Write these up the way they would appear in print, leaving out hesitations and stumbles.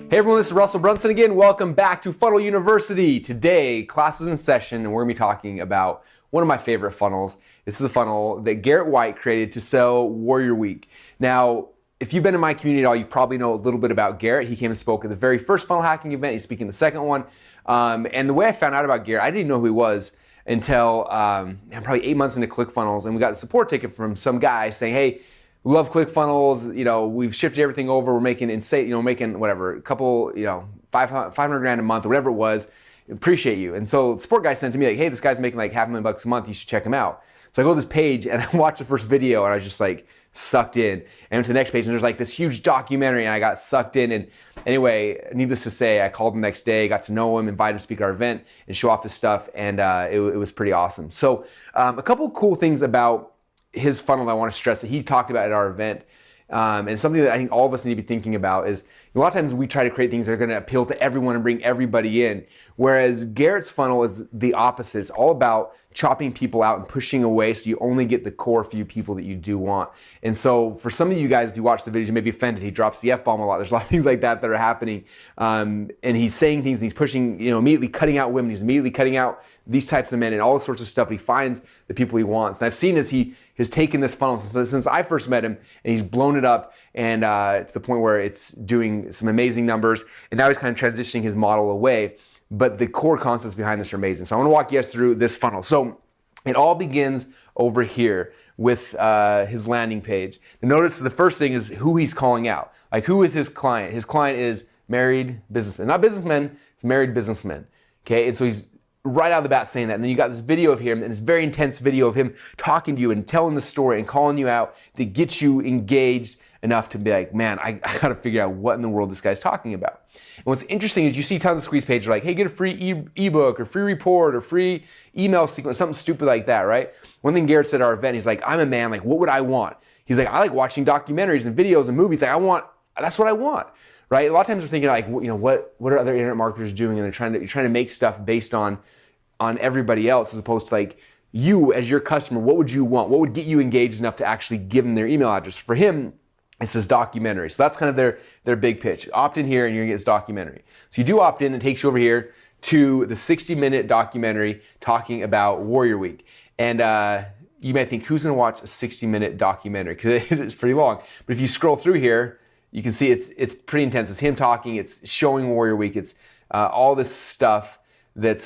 Hey everyone, this is Russell Brunson again. Welcome back to Funnel University. Today, class is in session and we're gonna be talking about one of my favorite funnels. This is a funnel that Garrett White created to sell Warrior Week. Now, if you've been in my community at all, you probably know a little bit about Garrett. He came and spoke at the very first funnel hacking event. He's speaking the second one. And the way I found out about Garrett, I didn't know who he was until probably 8 months into ClickFunnels, and we got a support ticket from some guy saying, hey, we love ClickFunnels, we've shifted everything over, we're making insane, making whatever, a couple, 500 grand a month or whatever it was, appreciate you. And so the support guy sent to me like, hey, this guy's making like $500,000 a month, you should check him out. So I go to this page and I watched the first video and I was just like sucked in. And I went to the next page and there's like this huge documentary and I got sucked in. And anyway, needless to say, I called him the next day, got to know him, invited him to speak at our event and show off his stuff. And it was pretty awesome. So a couple of cool things about his funnel that I want to stress that he talked about at our event, and something that I think all of us need to be thinking about is a lot of times we try to create things that are going to appeal to everyone and bring everybody in, whereas Garrett's funnel is the opposite. It's all about chopping people out and pushing away so you only get the core few people that you do want. And so for some of you guys, if you watch the videos, you may be offended. He drops the F-bomb a lot. There's a lot of things like that that are happening. And he's saying things and he's pushing, immediately cutting out women. He's immediately cutting out these types of men and all sorts of stuff. He finds the people he wants. And I've seen as he has taken this funnel since I first met him and he's blown it up and to the point where it's doing some amazing numbers. And now he's kind of transitioning his model away. But the core concepts behind this are amazing. So I want to walk you guys through this funnel. So it all begins over here with his landing page. And notice the first thing is who he's calling out. Like, who is his client? His client is married businessmen. Not businessmen, it's married businessmen. Okay, and so he's right out of the bat saying that. And then you got this video of him, and this very intense video of him talking to you and telling the story and calling you out that gets you engaged enough to be like, man, I got to figure out what in the world this guy's talking about. And what's interesting is you see tons of squeeze pages like, hey, get a free ebook or free report or free email sequence, something stupid like that, right? One thing Garrett said at our event, he's like, I'm a man, like, what would I want? He's like, I like watching documentaries and videos and movies. Like, that's what I want, right? A lot of times we're thinking like, what are other internet marketers doing? And you're trying to make stuff based on everybody else as opposed to like, you as your customer, what would you want? What would get you engaged enough to actually give them their email address? For him, it's this documentary. So that's kind of their big pitch. Opt in here and you're gonna get this documentary. So you do opt in and it takes you over here to the 60-minute documentary talking about Warrior Week. And you might think, who's gonna watch a 60-minute documentary? Because it's pretty long. But if you scroll through here, you can see it's pretty intense. It's him talking, it's showing Warrior Week, it's all this stuff that's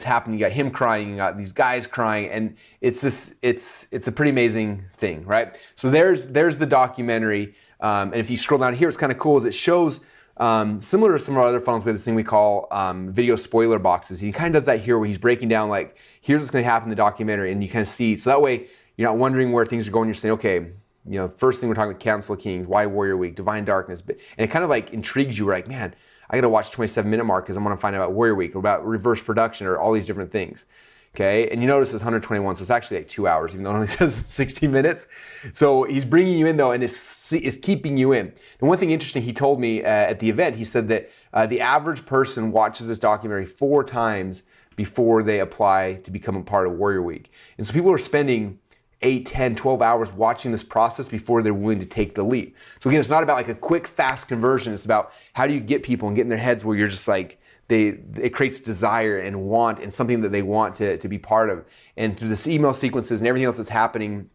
happening. You got him crying, you got these guys crying, and it's a pretty amazing thing, right? So there's the documentary, and if you scroll down here, what's kind of cool is it shows similar to some of our other funnels, we have this thing we call video spoiler boxes. He kind of does that here where he's breaking down like, here's what's going to happen in the documentary, and you kind of see, so that way you're not wondering where things are going. You're saying, okay, first thing we're talking about Council of Kings, why Warrior Week, Divine Darkness, and it kind of like intrigues you. We're like, man, I got to watch 27-minute mark because I want to find out about Warrior Week or about reverse production or all these different things. Okay, and you notice it's 121, so it's actually like 2 hours, even though it only says 60 minutes. So he's bringing you in though, and it's keeping you in. And one thing interesting he told me at the event, he said that the average person watches this documentary 4 times before they apply to become a part of Warrior Week. And so people are spending 8, 10, 12 hours watching this process before they're willing to take the leap. So again, it's not about like a quick, fast conversion. It's about how do you get people and get in their heads where you're just like, it creates desire and want and something that they want to be part of. And through this email sequences and everything else that's happening,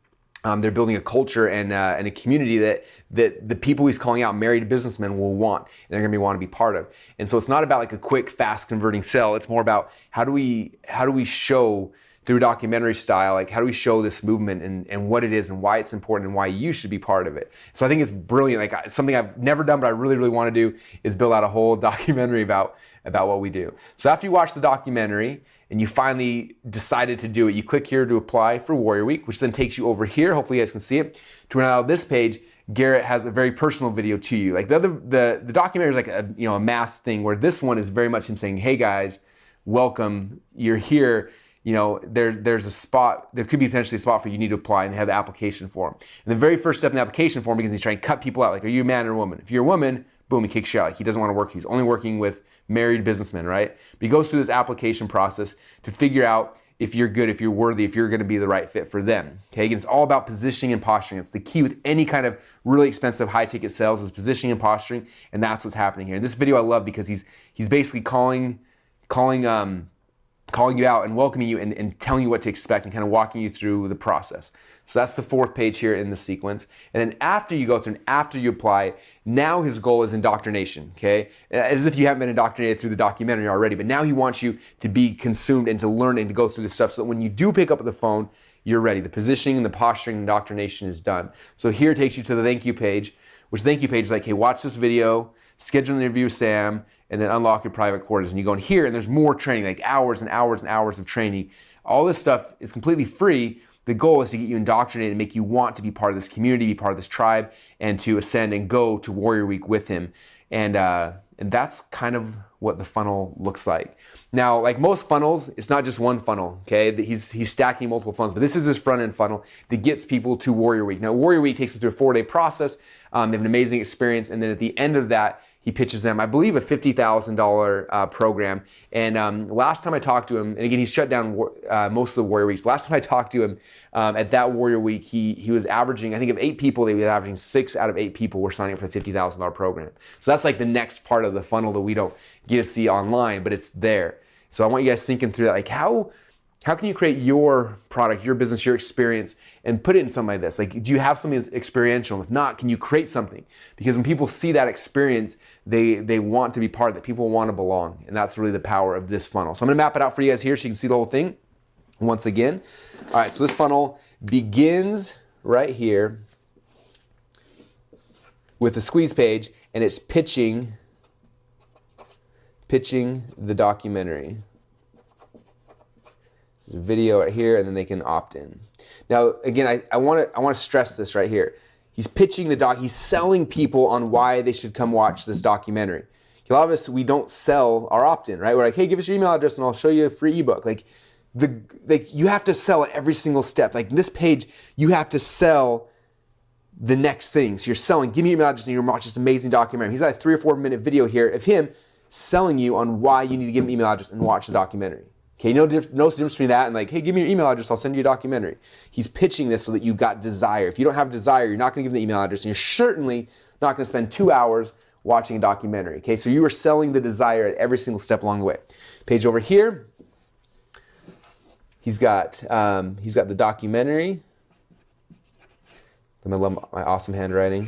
they're building a culture and a community that the people he's calling out, married businessmen, will want, and they're going to want to be part of. And so it's not about like a quick, fast converting sell. It's more about how do we show through documentary style, like how do we show this movement and what it is and why it's important and why you should be part of it. So I think it's brilliant. Like something I've never done, but I really, really want to do is build out a whole documentary about what we do. So after you watch the documentary and you finally decided to do it, you click here to apply for Warrior Week, which then takes you over here. Hopefully you guys can see it. To run out of this page, Garrett has a very personal video to you. Like the documentary is like a mass thing, where this one is very much him saying, hey guys, welcome, you're here. There's a spot, there could be potentially a spot for you need to apply and have the application form. And the very first step in the application form, because he's trying to cut people out, like, are you a man or a woman? If you're a woman, boom, he kicks you out. Like, he doesn't want to work. He's only working with married businessmen, right? But he goes through this application process to figure out if you're good, if you're worthy, if you're going to be the right fit for them. Okay, again, it's all about positioning and posturing. It's the key with any kind of really expensive high ticket sales is positioning and posturing, and that's what's happening here. And this video I love because he's basically calling you out and welcoming you and telling you what to expect and kind of walking you through the process. So that's the fourth page here in the sequence. And then after you go through and after you apply, now his goal is indoctrination, okay? As if you haven't been indoctrinated through the documentary already, but now he wants you to be consumed and to learn and to go through this stuff so that when you do pick up the phone, you're ready. The positioning and the posturing and indoctrination is done. So here it takes you to the thank you page, which thank you page is like, hey, watch this video, schedule an interview with Sam, and then unlock your private quarters. And you go in here and there's more training, like hours and hours and hours of training. All this stuff is completely free. The goal is to get you indoctrinated and make you want to be part of this community, be part of this tribe, and to ascend and go to Warrior Week with him. And that's kind of what the funnel looks like. Now, like most funnels, it's not just one funnel, okay? He's stacking multiple funnels, but this is his front-end funnel that gets people to Warrior Week. Now, Warrior Week takes them through a 4-day process. They have an amazing experience, and then at the end of that, he pitches them, I believe, a $50,000 program. And last time I talked to him, and again, he's shut down most of the Warrior Weeks. But last time I talked to him at that Warrior Week, he was averaging, I think of 8 people, he was averaging 6 out of 8 people were signing up for the $50,000 program. So that's like the next part of the funnel that we don't get to see online, but it's there. So I want you guys thinking through that, like how can you create your product, your business, your experience, and put it in something like this? Like, do you have something that's experiential? If not, can you create something? Because when people see that experience, they want to be part of it. People want to belong, and that's really the power of this funnel. So I'm going to map it out for you guys here so you can see the whole thing once again. All right, so this funnel begins right here with the squeeze page, and it's pitching the documentary. There's a video right here, and then they can opt in. Now, again, I want to stress this right here. He's pitching he's selling people on why they should come watch this documentary. A lot of us, we don't sell our opt-in, right? We're like, hey, give us your email address and I'll show you a free ebook. Like you have to sell at every single step. Like this page, you have to sell the next thing. So you're selling, give me your email address and you're watching this amazing documentary. He's got a 3 or 4 minute video here of him selling you on why you need to give him an email address and watch the documentary. Okay, no difference between that and like, hey, give me your email address, I'll send you a documentary. He's pitching this so that you've got desire. If you don't have desire, you're not going to give them the email address, and you're certainly not going to spend 2 hours watching a documentary. Okay, so you are selling the desire at every single step along the way. Page over here, he's got the documentary. I love my awesome handwriting.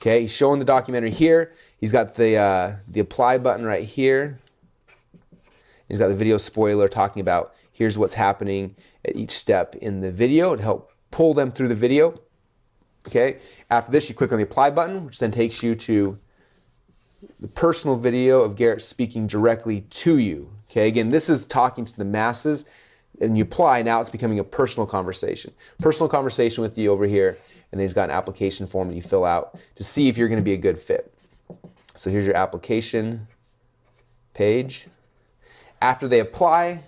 Okay, he's showing the documentary here. He's got the apply button right here. He's got the video spoiler talking about here's what's happening at each step in the video to help pull them through the video. Okay. After this, you click on the apply button, which then takes you to the personal video of Garrett speaking directly to you. Okay. Again, this is talking to the masses, and you apply. Now it's becoming a personal conversation. Personal conversation with you over here, and then he's got an application form that you fill out to see if you're going to be a good fit. So here's your application page. After they apply,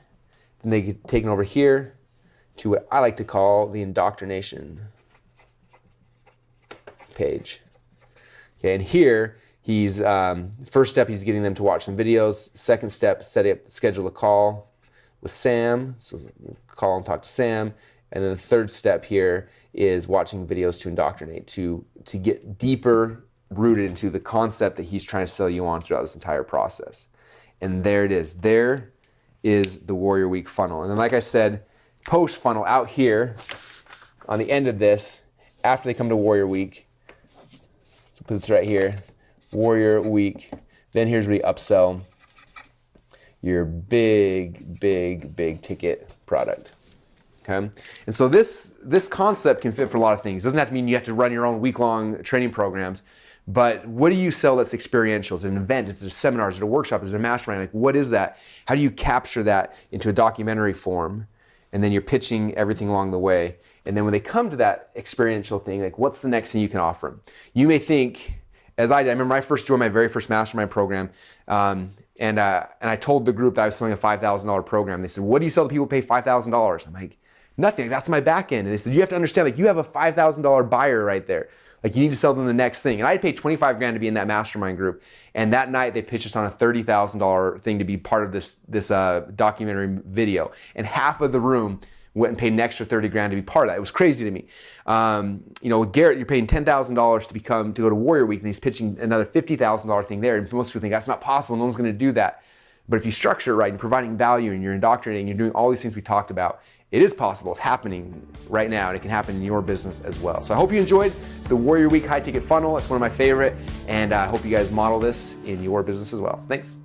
then they get taken over here to what I like to call the indoctrination page. Okay, and here he's first step, he's getting them to watch some videos. Second step, schedule a call with Sam. So call and talk to Sam. And then the third step here is watching videos to indoctrinate, to get deeper rooted into the concept that he's trying to sell you on throughout this entire process. And there it is. There is the Warrior Week funnel. And then like I said, post funnel out here on the end of this, after they come to Warrior Week, so put this right here, Warrior Week, then here's where you upsell your big ticket product. Okay? And so this concept can fit for a lot of things. It doesn't have to mean you have to run your own week-long training programs. But what do you sell that's experiential? Is it an event? Is it a seminar? Is it a workshop? Is it a mastermind? Like, what is that? How do you capture that into a documentary form? And then you're pitching everything along the way. And then when they come to that experiential thing, like, what's the next thing you can offer them? You may think, as I did, I remember I first joined my very first mastermind program, and I told the group that I was selling a $5,000 program. They said, what do you sell to people who pay $5,000? I'm like, Nothing. That's my back end. And they said, you have to understand, like, you have a $5,000 buyer right there. Like, you need to sell them the next thing. And I paid 25 grand to be in that mastermind group. And that night they pitched us on a $30,000 thing to be part of this documentary video. And half of the room went and paid an extra 30 grand to be part of that. It was crazy to me. You know, with Garrett, you're paying $10,000 to go to Warrior Week, and he's pitching another $50,000 thing there. And most people think that's not possible. No one's going to do that. But if you structure it right and you're providing value and you're indoctrinating, you're doing all these things we talked about, it is possible. It's happening right now, and it can happen in your business as well. So I hope you enjoyed the Warrior Week high ticket funnel. It's one of my favorite, and I hope you guys model this in your business as well. Thanks.